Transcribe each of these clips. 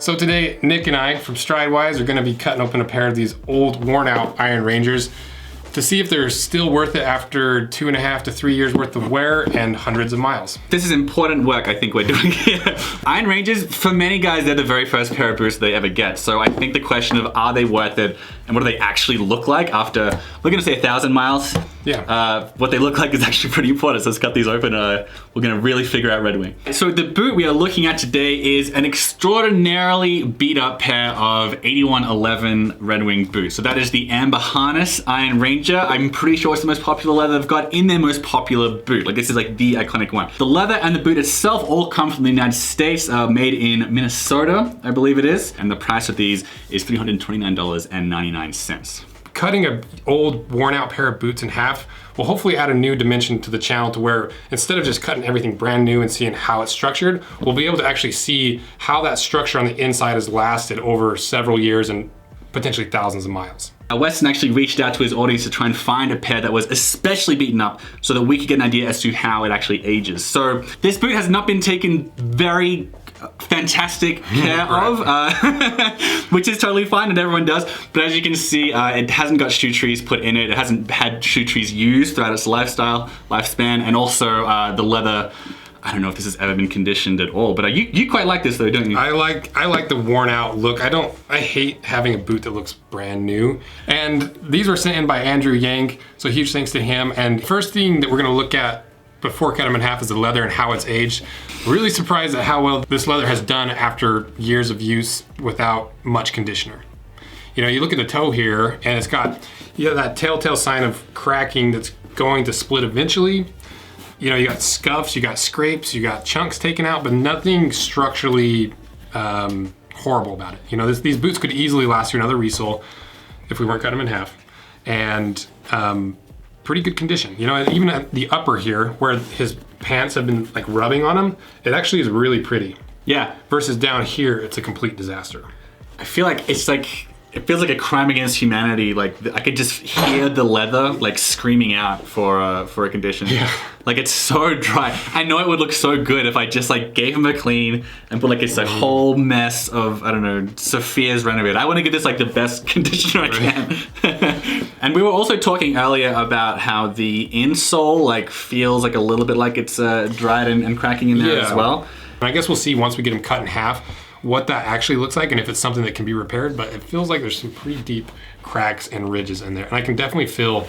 So today, Nick and I from Stridewise are gonna be cutting open a pair of these old worn out Iron Rangers to see if they're still worth it after 2.5 to 3 years worth of wear and hundreds of miles. This is important work I think we're doing here. Iron Rangers, for many guys, they're the very first pair of boots they ever get. So I think the question of are they worth it and what do they actually look like after, we're gonna say 1,000 miles. Yeah. What they look like is actually pretty important. So let's cut these open. We're gonna really figure out Red Wing. So the boot we are looking at today is an extraordinarily beat up pair of 8111 Red Wing boots. So that is the Amber Harness Iron Ranger. I'm pretty sure it's the most popular leather they've got in their most popular boot. Like this is like the iconic one. The leather and the boot itself all come from the United States, made in Minnesota, I believe it is. And the price of these is $329.99. Cutting an old worn out pair of boots in half will hopefully add a new dimension to the channel to where instead of just cutting everything brand new and seeing how it's structured, we'll be able to actually see how that structure on the inside has lasted over several years and potentially thousands of miles. Weston actually reached out to his audience to try and find a pair that was especially beaten up so that we could get an idea as to how it actually ages. So this boot has not been taken very fantastic care of, which is totally fine and everyone does. But as you can see, it hasn't got shoe trees put in it. It hasn't had shoe trees used throughout its lifespan. And also the leather, I don't know if this has ever been conditioned at all, but you quite like this though, don't you? I like the worn out look. I hate having a boot that looks brand new. And these were sent in by Andrew Yang, so huge thanks to him. And first thing that we're gonna look at before cutting them in half is the leather and how it's aged. Really surprised at how well this leather has done after years of use without much conditioner. You know, you look at the toe here and it's got, you have that telltale sign of cracking that's going to split eventually. You know, you got scuffs, you got scrapes, you got chunks taken out, but nothing structurally horrible about it. You know, these boots could easily last through another resole if we weren't cutting them in half. And pretty good condition. You know, even at the upper here, where his pants have been like rubbing on him, it actually is really pretty. Yeah. Versus down here, it's a complete disaster. I feel like it's like, it feels like a crime against humanity. Like I could just hear the leather like screaming out for a condition. Yeah. Like it's so dry. I know it would look so good if I just like gave him a clean and put like this like whole mess of, I don't know, Sophia's renovated. I want to give this like the best conditioner I can. And we were also talking earlier about how the insole like feels like a little bit like it's dried and cracking in there as well. I guess we'll see once we get them cut in half what that actually looks like and if it's something that can be repaired, but it feels like there's some pretty deep cracks and ridges in there. And I can definitely feel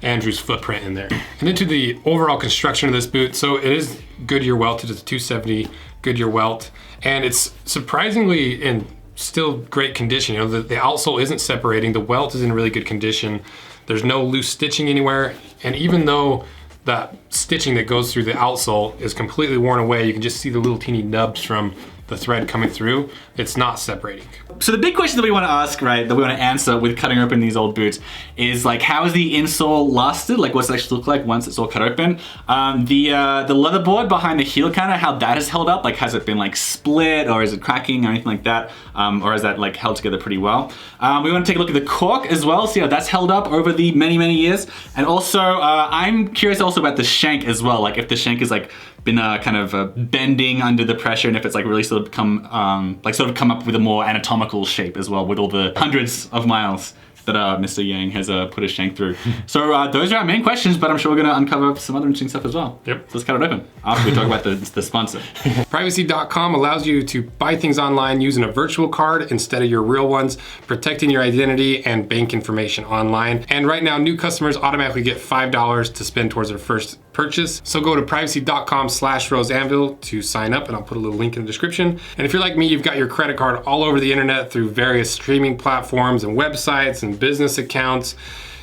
Andrew's footprint in there. And into the overall construction of this boot, so it is Goodyear welted, it's a 270 Goodyear Welt, and it's surprisingly in still great condition. You know, the outsole isn't separating, the welt is in really good condition, there's no loose stitching anywhere, and even though that stitching that goes through the outsole is completely worn away, you can just see the little teeny nubs from the thread coming through, it's not separating. So the big question that we want to ask, right, that we want to answer with cutting open these old boots is like, how has the insole lasted? Like what's it actually look like once it's all cut open? The leather board behind the heel counter, how that has held up, like has it been like split or is it cracking or anything like that? Or is that like held together pretty well? We want to take a look at the cork as well, see how that's held up over the many years. And also, I'm curious also about the shank as well, like if the shank is like been kind of bending under the pressure and if it's like really sort of come up with a more anatomical shape as well with all the hundreds of miles that Mr. Yang has put his shank through. So those are our main questions, but I'm sure we're gonna uncover some other interesting stuff as well. Yep. So let's cut it open after we talk about the sponsor. Privacy.com allows you to buy things online using a virtual card instead of your real ones, protecting your identity and bank information online. And right now, new customers automatically get $5 to spend towards their first purchase. So go to privacy.com/roseanvil to sign up, and I'll put a little link in the description. And if you're like me, you've got your credit card all over the internet through various streaming platforms and websites and business accounts.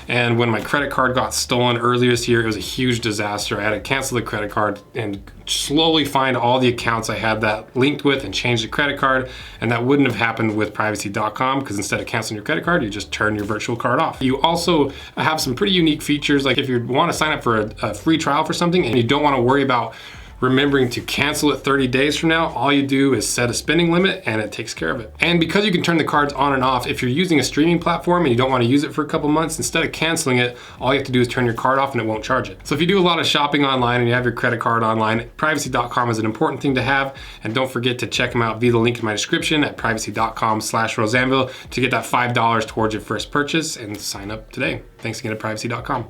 And when my credit card got stolen earlier this year, it was a huge disaster. I had to cancel the credit card and slowly find all the accounts I had that linked with and change the credit card. And that wouldn't have happened with privacy.com because instead of canceling your credit card, you just turn your virtual card off. You also have some pretty unique features. Like if you want to sign up for a free trial for something and you don't want to worry about remembering to cancel it 30 days from now. All you do is set a spending limit and it takes care of it. And because you can turn the cards on and off, if you're using a streaming platform and you don't want to use it for a couple months, instead of canceling it, all you have to do is turn your card off and it won't charge it. So if you do a lot of shopping online and you have your credit card online, privacy.com is an important thing to have. And don't forget to check them out via the link in my description at privacy.com/Rosanville to get that $5 towards your first purchase and sign up today. Thanks again to privacy.com.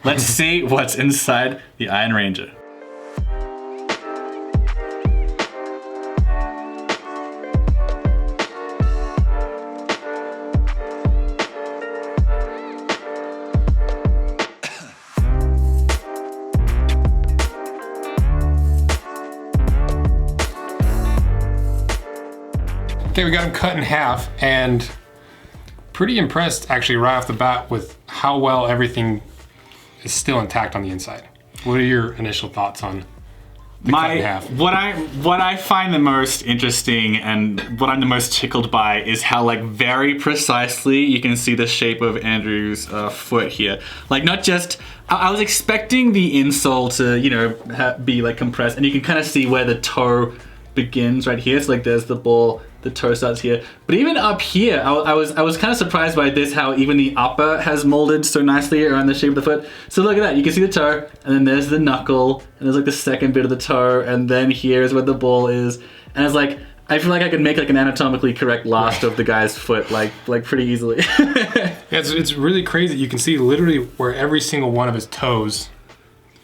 Let's see what's inside the Iron Ranger. Okay, we got them cut in half, and pretty impressed actually right off the bat with how well everything is still intact on the inside. What are your initial thoughts on the cut in half? What I find the most interesting and what I'm the most tickled by is how like very precisely you can see the shape of Andrew's foot here. Like not just, I was expecting the insole to, you know, be like compressed, and you can kind of see where the toe begins right here. So like there's the ball, the toe starts here. But even up here, I was kind of surprised by this, how even the upper has molded so nicely around the shape of the foot. So look at that, you can see the toe, and then there's the knuckle, and there's like the second bit of the toe, and then here's where the ball is. And it's like, I feel like I could make like an anatomically correct last of the guy's foot like pretty easily. Yeah, it's really crazy. You can see literally where every single one of his toes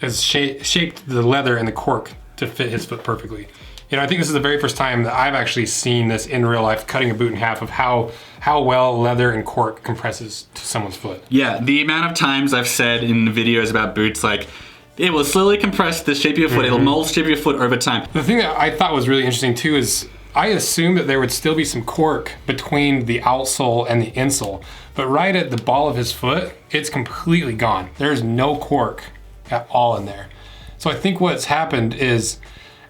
has shaped the leather and the cork to fit his foot perfectly. You know, I think this is the very first time that I've actually seen this in real life, cutting a boot in half, of how well leather and cork compresses to someone's foot. Yeah, the amount of times I've said in videos about boots, like, it will slowly compress the shape of your foot, it'll mold the shape of your foot over time. The thing that I thought was really interesting too is I assumed that there would still be some cork between the outsole and the insole, but right at the ball of his foot, it's completely gone. There's no cork at all in there. So I think what's happened is,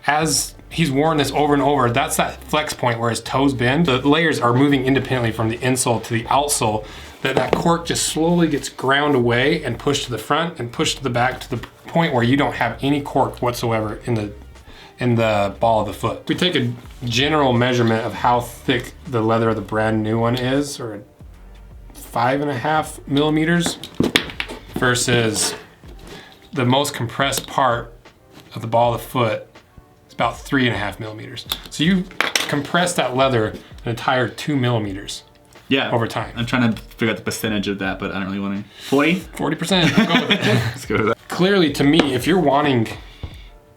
as he's worn this over and over, that's that flex point where his toes bend. The layers are moving independently from the insole to the outsole, that cork just slowly gets ground away and pushed to the front and pushed to the back to the point where you don't have any cork whatsoever in the ball of the foot. If we take a general measurement of how thick the leather of the brand new one is, or 5.5 millimeters, versus the most compressed part of the ball of the foot, about 3.5 millimeters. So you compress that leather an entire 2 millimeters. Yeah. over time. I'm trying to figure out the percentage of that, but I don't really want to. 40? 40%. I'll go with it. Let's go with that. Clearly, to me, if you're wanting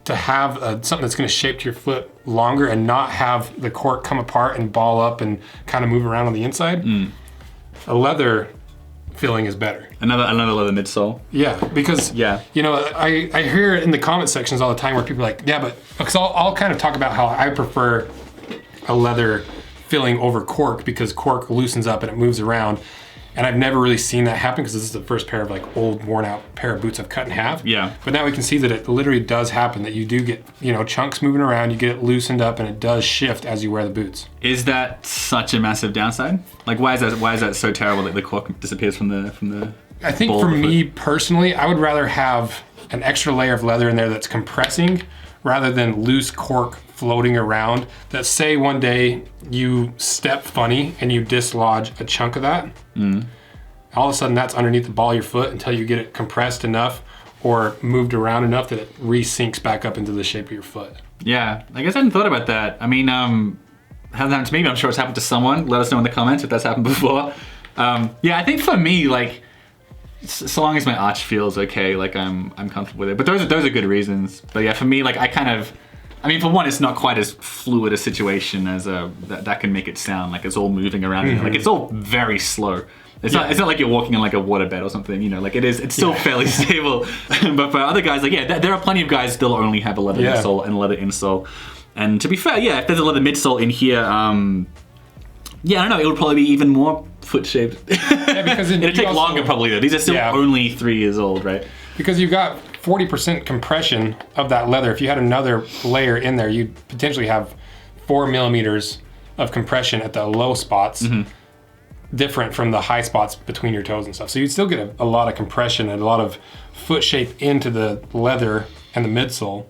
to have something that's going to shape your foot longer and not have the cork come apart and ball up and kind of move around on the inside, a leather filling is better. Another leather midsole. Yeah, because you know, I hear in the comment sections all the time where people are like, yeah, but because I'll kind of talk about how I prefer a leather filling over cork because cork loosens up and it moves around. And I've never really seen that happen because this is the first pair of like old worn out pair of boots I've cut in half. Yeah. But now we can see that it literally does happen, that you do get, you know, chunks moving around, you get it loosened up and it does shift as you wear the boots. Is that such a massive downside? Like why is that so terrible that the cork disappears from the I think for me personally, I would rather have an extra layer of leather in there that's compressing rather than loose cork floating around. That say one day you step funny and you dislodge a chunk of that, all of a sudden that's underneath the ball of your foot until you get it compressed enough or moved around enough that it resinks back up into the shape of your foot. Yeah, I guess I hadn't thought about that. I mean, hasn't happened to me, but I'm sure it's happened to someone. Let us know in the comments if that's happened before. Yeah, I think for me, like, so long as my arch feels okay, like I'm comfortable with it. But those are good reasons. But yeah, for me, like I mean, for one, it's not quite as fluid a situation as that can make it sound like it's all moving around. Like it's all very slow. It's not like you're walking on like a waterbed or something, you know, like it's still fairly stable. But for other guys, like, yeah, there are plenty of guys still only have a leather midsole and a leather insole. And to be fair, yeah, if there's a leather midsole in here, yeah, I don't know, it would probably be even more foot shaped. Yeah, because it'd take longer probably though. These are still only 3 years old, right? Because you've got 40% compression of that leather. If you had another layer in there, you'd potentially have 4 millimeters of compression at the low spots, different from the high spots between your toes and stuff. So you'd still get a lot of compression and a lot of foot shape into the leather and the midsole.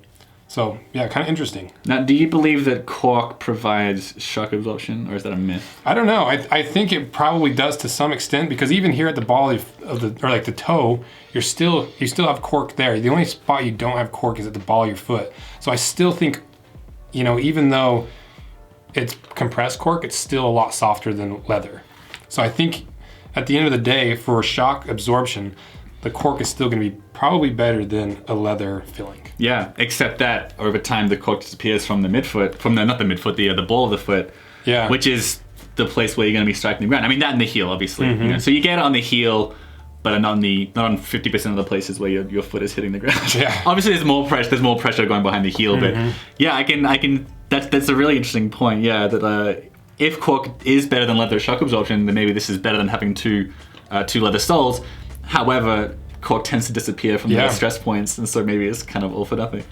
So yeah, kind of interesting. Now, do you believe that cork provides shock absorption, or is that a myth? I don't know. I think it probably does to some extent, because even here at the ball of the, or like the toe, you still have cork there. The only spot you don't have cork is at the ball of your foot. So I still think, you know, even though it's compressed cork, it's still a lot softer than leather. So I think at the end of the day, for shock absorption, the cork is still going to be probably better than a leather filling. Yeah, except that over time the cork disappears from the midfoot, the ball of the foot, which is the place where you're going to be striking the ground. I mean, that and the heel, obviously. You know? So you get it on the heel, but not on 50% of the places where your foot is hitting the ground. Yeah. Obviously, there's more pressure going behind the heel, but yeah, I can. That's a really interesting point. Yeah, that if cork is better than leather shock absorption, then maybe this is better than having two leather soles. However, cork tends to disappear from the stress points, and so maybe it's kind of all for nothing.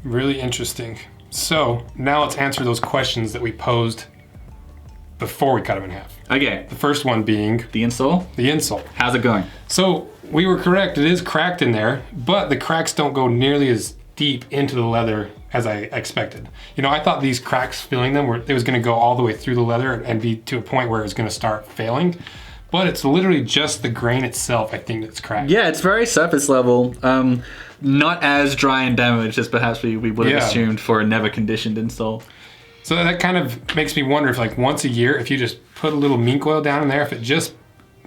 Really interesting. So now let's answer those questions that we posed before we cut them in half. Okay. The first one being the insole. The insole. How's it going? So we were correct. It is cracked in there, but the cracks don't go nearly as deep into the leather as I expected. You know, I thought these cracks filling them it was going to go all the way through the leather and be to a point where it was going to start failing. But it's literally just the grain itself, I think, that's cracked. Yeah, it's very surface level. Not as dry and damaged as perhaps we would have assumed for a never conditioned insole. So that kind of makes me wonder if, like, once a year, if you just put a little mink oil down in there, if it just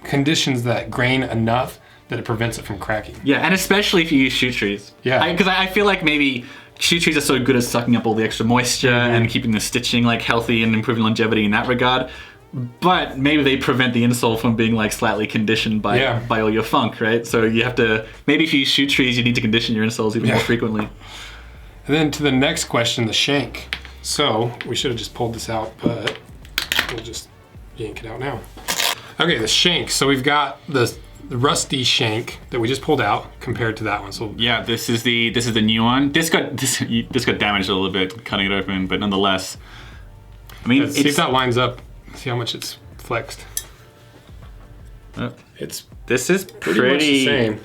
conditions that grain enough that it prevents it from cracking. Yeah, and especially if you use shoe trees. Yeah. Because I feel like maybe shoe trees are so good at sucking up all the extra moisture and keeping the stitching like healthy and improving longevity in that regard. But maybe they prevent the insole from being like slightly conditioned by all your funk, right? So you have to, maybe if you use shoe trees, you need to condition your insoles even more frequently. And then to the next question, the shank. So we should have just pulled this out, but we'll just yank it out now. Okay, the shank. So we've got the rusty shank that we just pulled out compared to that one. So yeah, this is the new one. This got damaged a little bit cutting it open, but nonetheless, I mean, see if that lines up. See how much it's flexed. This is pretty much the same.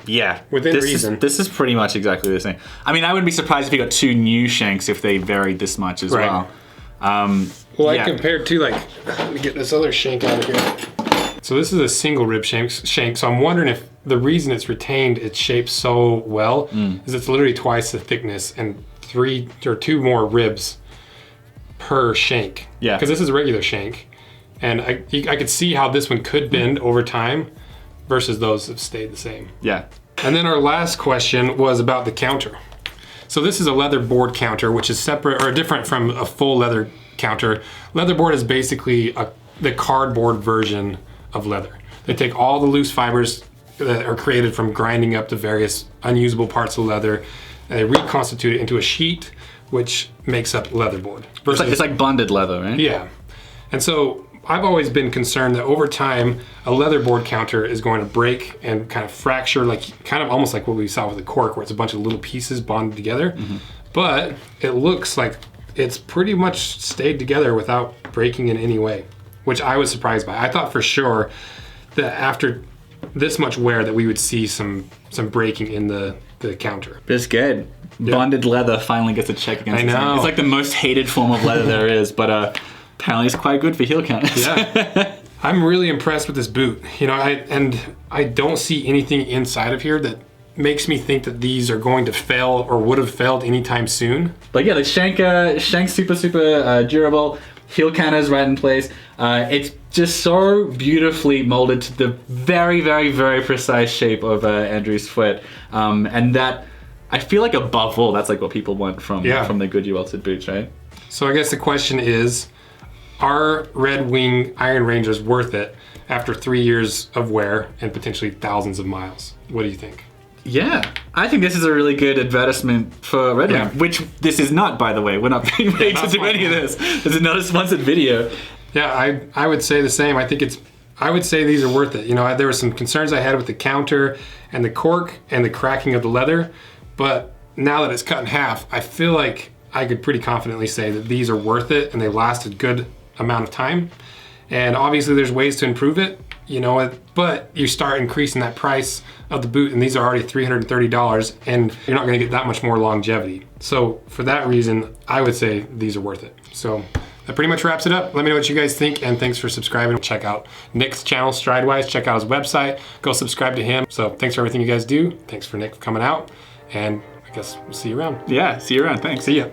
Yeah, within reason. This is pretty much exactly the same. I mean, I wouldn't be surprised if you got two new shanks if they varied this much as well. Well, I compared to, like, let me get this other shank out of here. So this is a single rib shank. So I'm wondering if the reason it's retained its shape so well is it's literally twice the thickness and 2 more ribs per shank. Yeah. Because this is a regular shank. And I could see how this one could bend over time versus those have stayed the same. Yeah. And then our last question was about the counter. So this is a leather board counter, which is separate or different from a full leather counter. Leather board is basically the cardboard version of leather. They take all the loose fibers that are created from grinding up the various unusable parts of leather, and they reconstitute it into a sheet, which makes up leather board. It's like bonded leather, right? Yeah. And so I've always been concerned that over time, a leather board counter is going to break and kind of fracture, like kind of almost like what we saw with the cork, where it's a bunch of little pieces bonded together. Mm-hmm. But it looks like it's pretty much stayed together without breaking in any way, which I was surprised by. I thought for sure that after this much wear that we would see some breaking in the counter. It's good. Yeah. Bonded leather finally gets a check against I know. It's like the most hated form of leather there is, but apparently it's quite good for heel counters. Yeah. I'm really impressed with this boot. You know, I don't see anything inside of here that makes me think that these are going to fail or would have failed anytime soon. But yeah, the shank super durable, heel counters right in place. It's just so beautifully molded to the very, very, very precise shape of Andrew's foot, and that I feel like above all, that's like what people want from the Goodyear welted boots, right? So I guess the question is, are Red Wing Iron Rangers worth it after 3 years of wear and potentially thousands of miles? What do you think? Yeah, I think this is a really good advertisement for Red Wing, which this is not, by the way. We're not being paid to do any of this. This is not a sponsored video. Yeah, I would say the same. I would say these are worth it. You know, there were some concerns I had with the counter and the cork and the cracking of the leather, but now that it's cut in half, I feel like I could pretty confidently say that these are worth it and they last a good amount of time. And obviously there's ways to improve it, you know, but you start increasing that price of the boot and these are already $330 and you're not gonna get that much more longevity. So for that reason, I would say these are worth it. So that pretty much wraps it up. Let me know what you guys think, and thanks for subscribing. Check out Nick's channel, Stridewise. Check out his website. Go subscribe to him. So thanks for everything you guys do. Thanks for Nick for coming out, and I guess we'll see you around. Yeah, see you around. Thanks. See ya.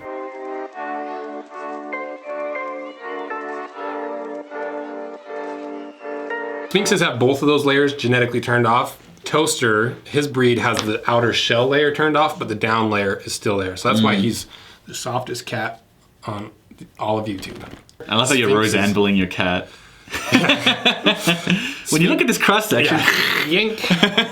Sphinxes have both of those layers genetically turned off. Toaster, his breed has the outer shell layer turned off, but the down layer is still there. So that's why he's the softest cat on all of YouTube. I love how you're Roseanne-bulling your cat. When you look at this cross section, yank.